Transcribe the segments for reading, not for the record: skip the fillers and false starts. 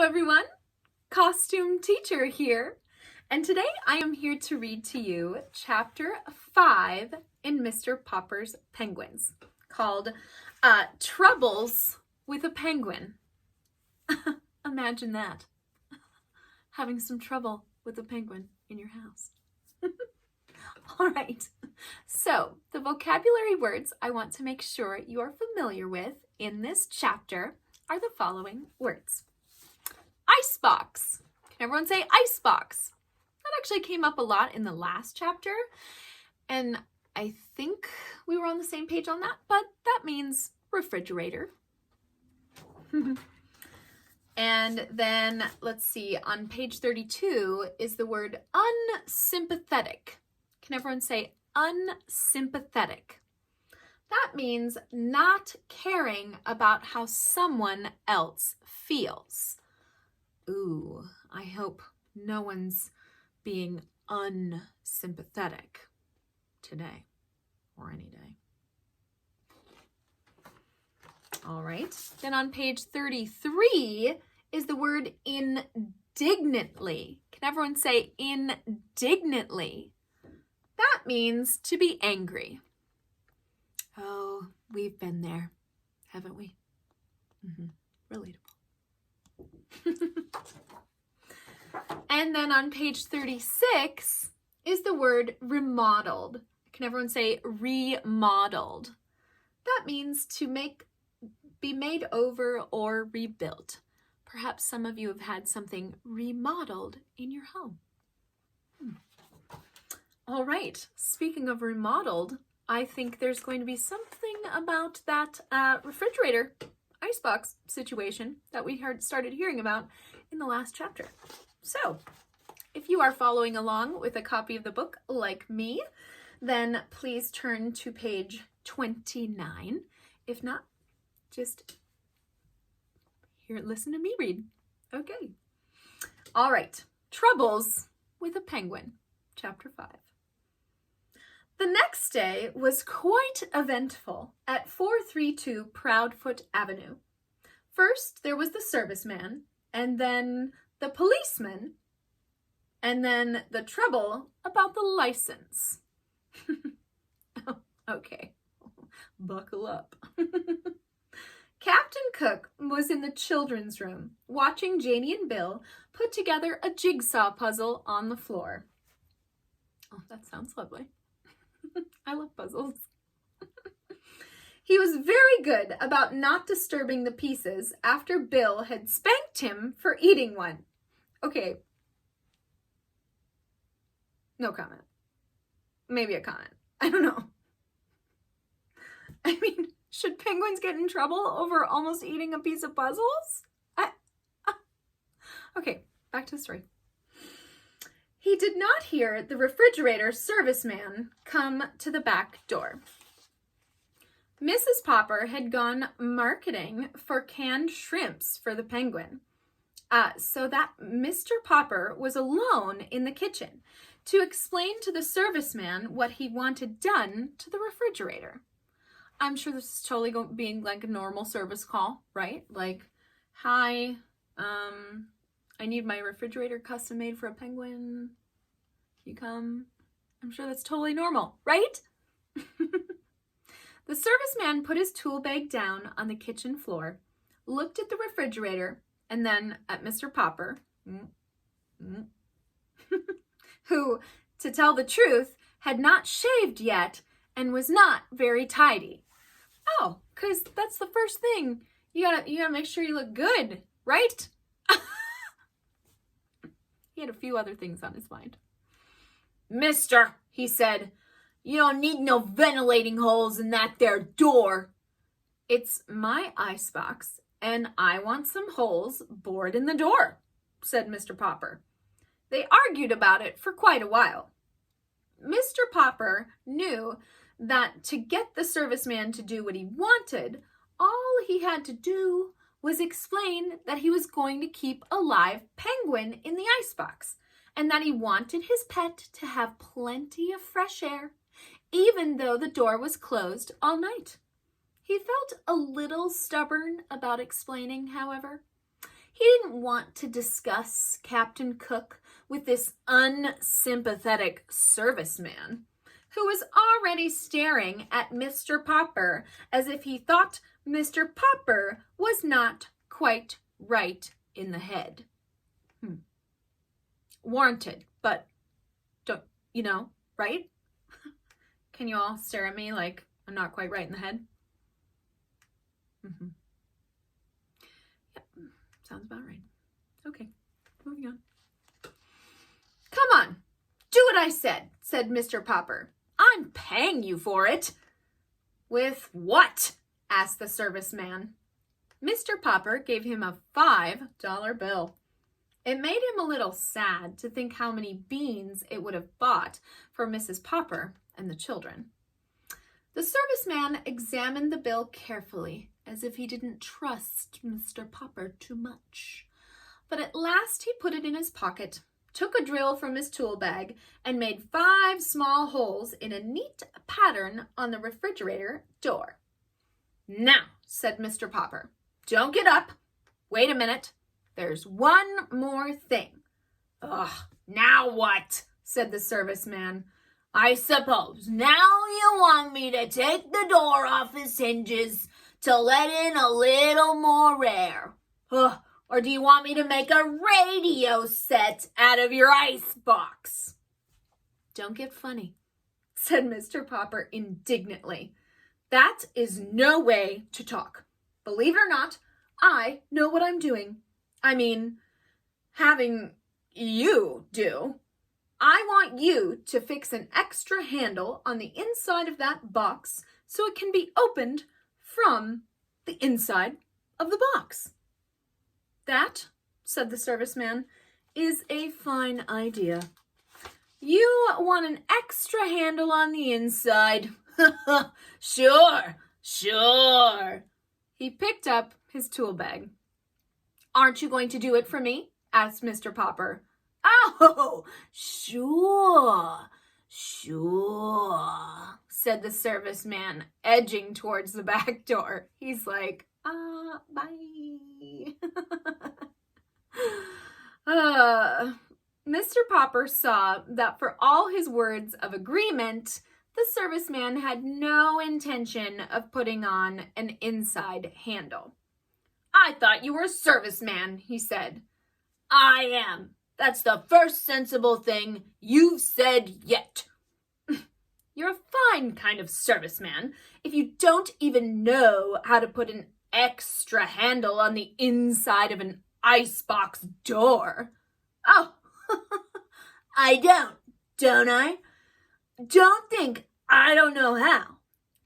everyone, Costume Teacher here, and today I am here to read to you Chapter 5 in Mr. Popper's Penguins, called Troubles with a Penguin. Imagine that, having some trouble with a penguin in your house. All right, so the vocabulary words I want to make sure you're familiar with in this chapter are the following words. Icebox. Can everyone say icebox? That actually came up a lot in the last chapter, and I think we were on the same page on that, but that means refrigerator. And then let's see, on page 32 is the word unsympathetic. Can everyone say unsympathetic? That means not caring about how someone else feels. Ooh, I hope no one's being unsympathetic today or any day. All right, then on page 33 is the word indignantly. Can everyone say indignantly? That means to be angry. Oh, we've been there, haven't we? Relatable. And then on page 36 is the word remodeled. Can everyone say remodeled? That means to be made over or rebuilt. Perhaps some of you have had something remodeled in your home. All right, speaking of remodeled, I think there's going to be something about that refrigerator icebox situation that we started hearing about in the last chapter. So, if you are following along with a copy of the book like me, then please turn to page 29. If not, just listen to me read. Okay. All right. Troubles with a Penguin, chapter 5. The next day was quite eventful at 432 Proudfoot Avenue. First, there was the serviceman, and then the policeman, and then the trouble about the license. Okay, buckle up. Captain Cook was in the children's room, watching Janie and Bill put together a jigsaw puzzle on the floor. Oh, that sounds lovely. I love puzzles. He was very good about not disturbing the pieces after Bill had spanked him for eating one. Okay. No comment. Maybe a comment. I don't know. I mean, should penguins get in trouble over almost eating a piece of puzzles? Okay, back to the story. He did not hear the refrigerator serviceman come to the back door. Mrs. Popper had gone marketing for canned shrimps for the penguin, so that Mr. Popper was alone in the kitchen to explain to the serviceman what he wanted done to the refrigerator. I'm sure this is totally being like a normal service call, right? Like, hi, I need my refrigerator custom made for a penguin. Can you come? I'm sure that's totally normal, right? The serviceman put his tool bag down on the kitchen floor, looked at the refrigerator, and then at Mr. Popper, who, to tell the truth, had not shaved yet and was not very tidy. Oh, because that's the first thing. You gotta make sure you look good, right? He had a few other things on his mind. Mister, he said, you don't need no ventilating holes in that there door. It's my icebox, and I want some holes bored in the door, said Mr. Popper. They argued about it for quite a while. Mr. Popper knew that to get the serviceman to do what he wanted, all he had to do was explain that he was going to keep a live penguin in the icebox and that he wanted his pet to have plenty of fresh air, even though the door was closed all night. He felt a little stubborn about explaining, however. He didn't want to discuss Captain Cook with this unsympathetic serviceman who was already staring at Mr. Popper as if he thought Mr. Popper was not quite right in the head. Warranted, but don't, right? Can you all stare at me like I'm not quite right in the head? Yep, sounds about right. Okay, moving on. Come on, do what I said Mr. Popper. I'm paying you for it. With what? Asked the serviceman. Mr. Popper gave him a $5 bill. It made him a little sad to think how many beans it would have bought for Mrs. Popper and the children. The serviceman examined the bill carefully, as if he didn't trust Mr. Popper too much. But at last he put it in his pocket, took a drill from his tool bag, and made 5 small holes in a neat pattern on the refrigerator door. Now, said Mr. Popper, don't get up. Wait a minute. There's one more thing. Ugh, now what? Said the serviceman. I suppose now you want me to take the door off its hinges to let in a little more air. Ugh, or do you want me to make a radio set out of your ice box? Don't get funny, said Mr. Popper indignantly. That is no way to talk. Believe it or not, I know what I'm doing. I mean, having you do. I want you to fix an extra handle on the inside of that box so it can be opened from the inside of the box. That, said the serviceman, is a fine idea. You want an extra handle on the inside? Sure. He picked up his tool bag. Aren't you going to do it for me? Asked Mr. Popper. Oh, sure, said the serviceman, edging towards the back door. He's like, bye. Mr. Popper saw that for all his words of agreement, the serviceman had no intention of putting on an inside handle. I thought you were a serviceman, he said. I am. That's the first sensible thing you've said yet. You're a fine kind of serviceman if you don't even know how to put an extra handle on the inside of an icebox door. Oh, I don't I? Don't think I don't know how.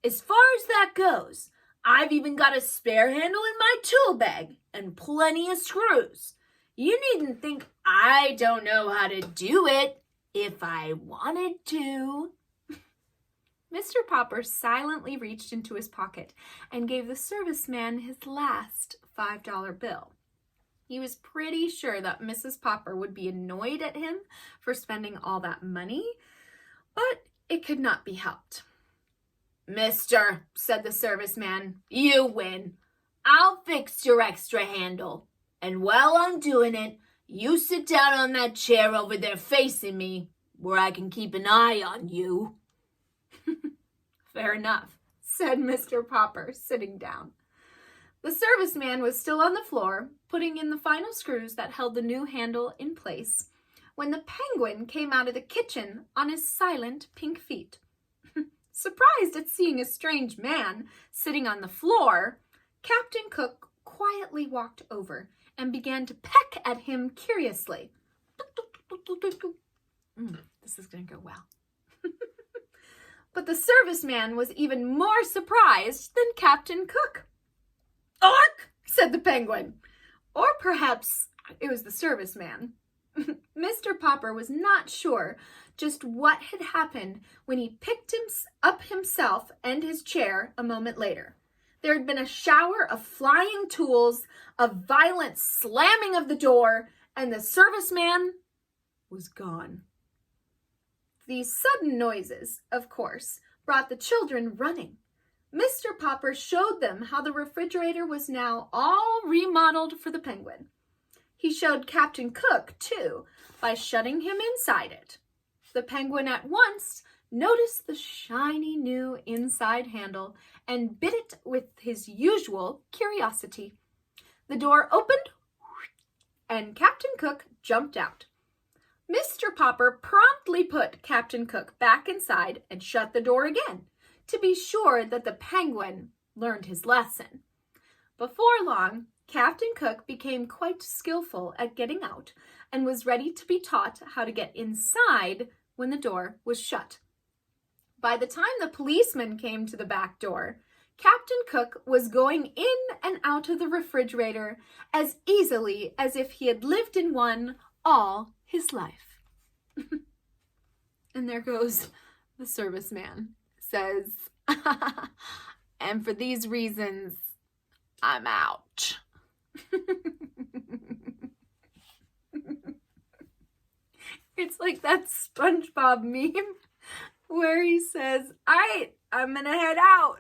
As far as that goes, I've even got a spare handle in my tool bag and plenty of screws. You needn't think I don't know how to do it if I wanted to. Mr. Popper silently reached into his pocket and gave the serviceman his last $5 bill. He was pretty sure that Mrs. Popper would be annoyed at him for spending all that money, but it could not be helped. Mister, said the serviceman, you win. I'll fix your extra handle. And while I'm doing it, you sit down on that chair over there facing me, where I can keep an eye on you. Fair enough, said Mr. Popper, sitting down. The serviceman was still on the floor, putting in the final screws that held the new handle in place, when the penguin came out of the kitchen on his silent pink feet. Surprised at seeing a strange man sitting on the floor, Captain Cook quietly walked over and began to peck at him curiously. This is going to go well. But the serviceman was even more surprised than Captain Cook. Ork, said the penguin. Or perhaps it was the serviceman. Mr. Popper was not sure just what had happened when he picked up himself and his chair a moment later. There had been a shower of flying tools, a violent slamming of the door, and the serviceman was gone. These sudden noises, of course, brought the children running. Mr. Popper showed them how the refrigerator was now all remodeled for the penguin. He showed Captain Cook, too, by shutting him inside it. The penguin at once noticed the shiny new inside handle and bit it with his usual curiosity. The door opened, and Captain Cook jumped out. Mr. Popper promptly put Captain Cook back inside and shut the door again, to be sure that the penguin learned his lesson. Before long, Captain Cook became quite skillful at getting out and was ready to be taught how to get inside when the door was shut. By the time the policeman came to the back door, Captain Cook was going in and out of the refrigerator as easily as if he had lived in one all his life. And there goes the serviceman, says, and for these reasons, I'm out. It's like that SpongeBob meme where he says, all right, I'm gonna head out.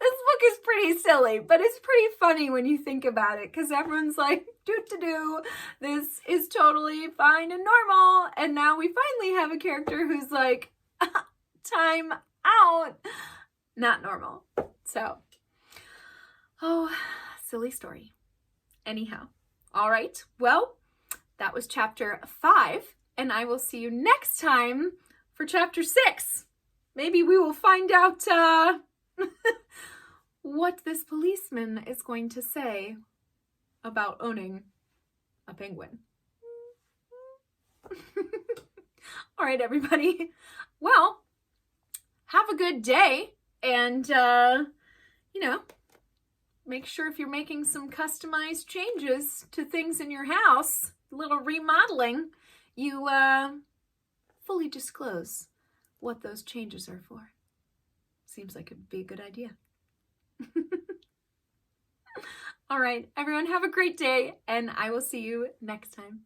This book is pretty silly, but it's pretty funny when you think about it, because everyone's like, do, this is totally fine and normal. And now we finally have a character who's like, time out. Not normal. So, oh, silly story. Anyhow, all right, well, that was chapter 5, and I will see you next time for chapter 6. Maybe we will find out what this policeman is going to say about owning a penguin. All right, everybody. Well, have a good day, and, make sure if you're making some customized changes to things in your house, a little remodeling, you fully disclose what those changes are for. Seems like it'd be a good idea. All right, everyone, have a great day, and I will see you next time.